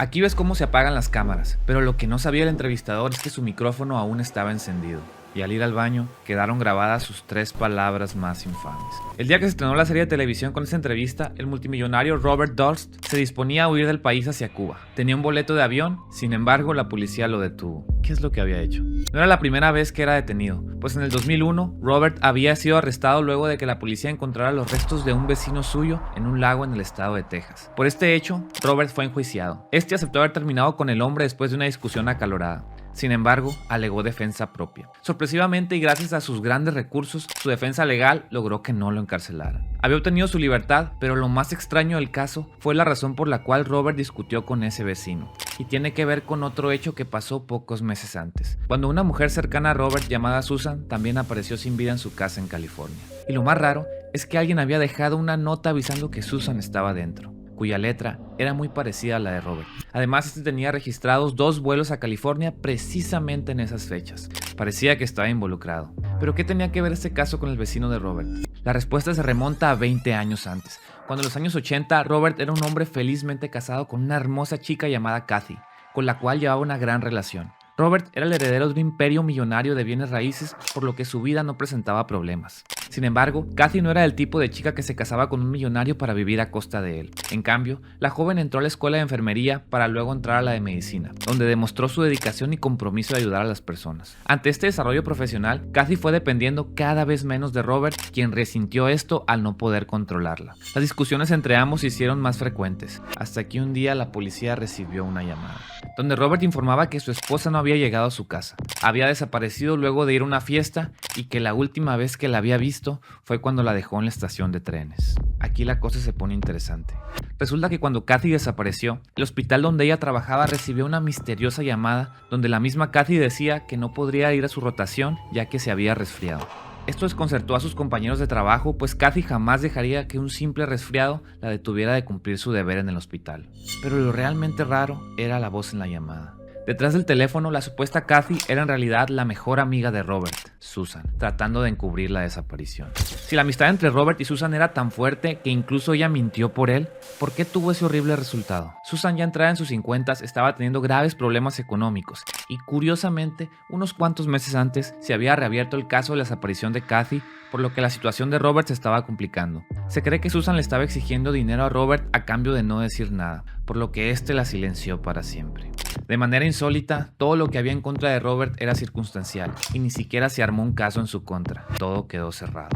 Aquí ves cómo se apagan las cámaras, pero lo que no sabía el entrevistador es que su micrófono aún estaba encendido. Y al ir al baño, quedaron grabadas sus 3 palabras más infames. El día que se estrenó la serie de televisión con esa entrevista, el multimillonario Robert Durst se disponía a huir del país hacia Cuba. Tenía un boleto de avión, sin embargo la policía lo detuvo. ¿Qué es lo que había hecho? No era la primera vez que era detenido, pues en el 2001, Robert había sido arrestado luego de que la policía encontrara los restos de un vecino suyo en un lago en el estado de Texas. Por este hecho, Robert fue enjuiciado. Este aceptó haber terminado con el hombre después de una discusión acalorada. Sin embargo, alegó defensa propia. Sorpresivamente y gracias a sus grandes recursos, su defensa legal logró que no lo encarcelaran. Había obtenido su libertad, pero lo más extraño del caso fue la razón por la cual Robert discutió con ese vecino. Y tiene que ver con otro hecho que pasó pocos meses antes, cuando una mujer cercana a Robert llamada Susan también apareció sin vida en su casa en California. Y lo más raro es que alguien había dejado una nota avisando que Susan estaba dentro, cuya letra era muy parecida a la de Robert. Además, este tenía registrados 2 vuelos a California precisamente en esas fechas. Parecía que estaba involucrado. ¿Pero qué tenía que ver este caso con el vecino de Robert? La respuesta se remonta a 20 años antes, cuando en los años 80 Robert era un hombre felizmente casado con una hermosa chica llamada Kathy, con la cual llevaba una gran relación. Robert era el heredero de un imperio millonario de bienes raíces, por lo que su vida no presentaba problemas. Sin embargo, Kathy no era el tipo de chica que se casaba con un millonario para vivir a costa de él. En cambio, la joven entró a la escuela de enfermería para luego entrar a la de medicina, donde demostró su dedicación y compromiso de ayudar a las personas. Ante este desarrollo profesional, Kathy fue dependiendo cada vez menos de Robert, quien resintió esto al no poder controlarla. Las discusiones entre ambos se hicieron más frecuentes, hasta que un día la policía recibió una llamada, donde Robert informaba que su esposa no había llegado a su casa. Había desaparecido luego de ir a una fiesta y que la última vez que la había visto fue cuando la dejó en la estación de trenes. Aquí la cosa se pone interesante. Resulta que cuando Kathy desapareció, el hospital donde ella trabajaba recibió una misteriosa llamada donde la misma Kathy decía que no podría ir a su rotación ya que se había resfriado. Esto desconcertó a sus compañeros de trabajo, pues Kathy jamás dejaría que un simple resfriado la detuviera de cumplir su deber en el hospital. Pero lo realmente raro era la voz en la llamada. Detrás del teléfono, la supuesta Kathy era en realidad la mejor amiga de Robert, Susan, tratando de encubrir la desaparición. Si la amistad entre Robert y Susan era tan fuerte que incluso ella mintió por él, ¿por qué tuvo ese horrible resultado? Susan, ya entrada en sus 50s, estaba teniendo graves problemas económicos y, curiosamente, unos cuantos meses antes se había reabierto el caso de la desaparición de Kathy, por lo que la situación de Robert se estaba complicando. Se cree que Susan le estaba exigiendo dinero a Robert a cambio de no decir nada, por lo que este la silenció para siempre. De manera insólita, todo lo que había en contra de Robert era circunstancial y ni siquiera se armó un caso en su contra. Todo quedó cerrado.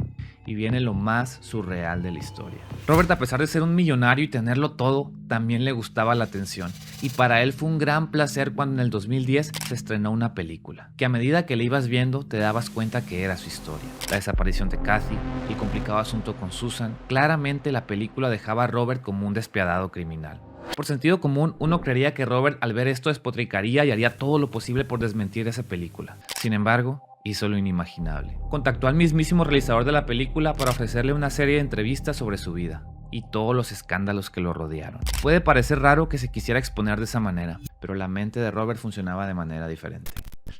Y viene lo más surreal de la historia. Robert, a pesar de ser un millonario y tenerlo todo, también le gustaba la atención. Y para él fue un gran placer cuando en el 2010 se estrenó una película, que a medida que la ibas viendo te dabas cuenta que era su historia. La desaparición de Kathy, el complicado asunto con Susan. Claramente la película dejaba a Robert como un despiadado criminal. Por sentido común, uno creería que Robert al ver esto despotricaría y haría todo lo posible por desmentir esa película. Sin embargo, hizo lo inimaginable. Contactó al mismísimo realizador de la película para ofrecerle una serie de entrevistas sobre su vida y todos los escándalos que lo rodearon. Puede parecer raro que se quisiera exponer de esa manera, pero la mente de Robert funcionaba de manera diferente.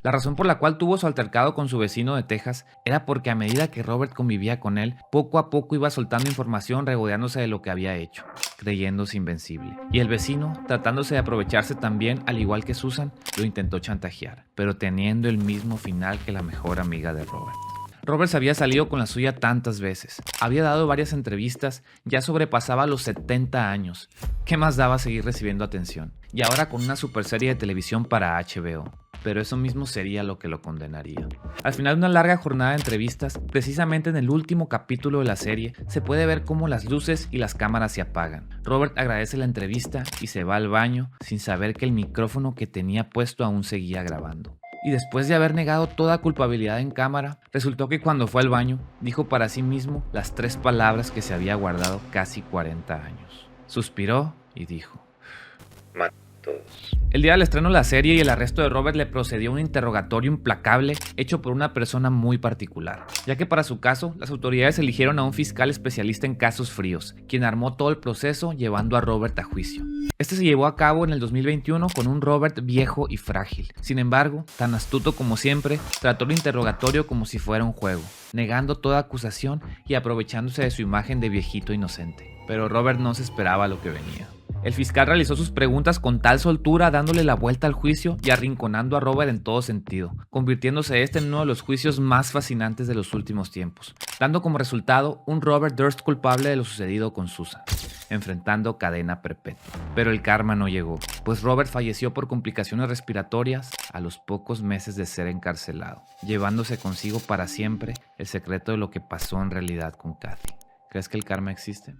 La razón por la cual tuvo su altercado con su vecino de Texas era porque a medida que Robert convivía con él, poco a poco iba soltando información regodeándose de lo que había hecho, creyéndose invencible. Y el vecino, tratándose de aprovecharse también, al igual que Susan, lo intentó chantajear, pero teniendo el mismo final que la mejor amiga de Robert. Robert se había salido con la suya tantas veces, había dado varias entrevistas, ya sobrepasaba los 70 años. ¿Qué más daba seguir recibiendo atención? Y ahora con una super serie de televisión para HBO. Pero eso mismo sería lo que lo condenaría. Al final de una larga jornada de entrevistas, precisamente en el último capítulo de la serie, se puede ver cómo las luces y las cámaras se apagan. Robert agradece la entrevista y se va al baño sin saber que el micrófono que tenía puesto aún seguía grabando. Y después de haber negado toda culpabilidad en cámara, resultó que cuando fue al baño, dijo para sí mismo las 3 palabras que se había guardado casi 40 años. Suspiró y dijo: El día del estreno de la serie y el arresto de Robert le procedió un interrogatorio implacable hecho por una persona muy particular, ya que para su caso las autoridades eligieron a un fiscal especialista en casos fríos, quien armó todo el proceso llevando a Robert a juicio. Este se llevó a cabo en el 2021 con un Robert viejo y frágil. Sin embargo, tan astuto como siempre, trató el interrogatorio como si fuera un juego, negando toda acusación y aprovechándose de su imagen de viejito inocente. Pero Robert no se esperaba lo que venía. El fiscal realizó sus preguntas con tal soltura, dándole la vuelta al juicio y arrinconando a Robert en todo sentido, convirtiéndose este en uno de los juicios más fascinantes de los últimos tiempos, dando como resultado un Robert Durst culpable de lo sucedido con Susan, enfrentando cadena perpetua. Pero el karma no llegó, pues Robert falleció por complicaciones respiratorias a los pocos meses de ser encarcelado, llevándose consigo para siempre el secreto de lo que pasó en realidad con Kathy. ¿Crees que el karma existe?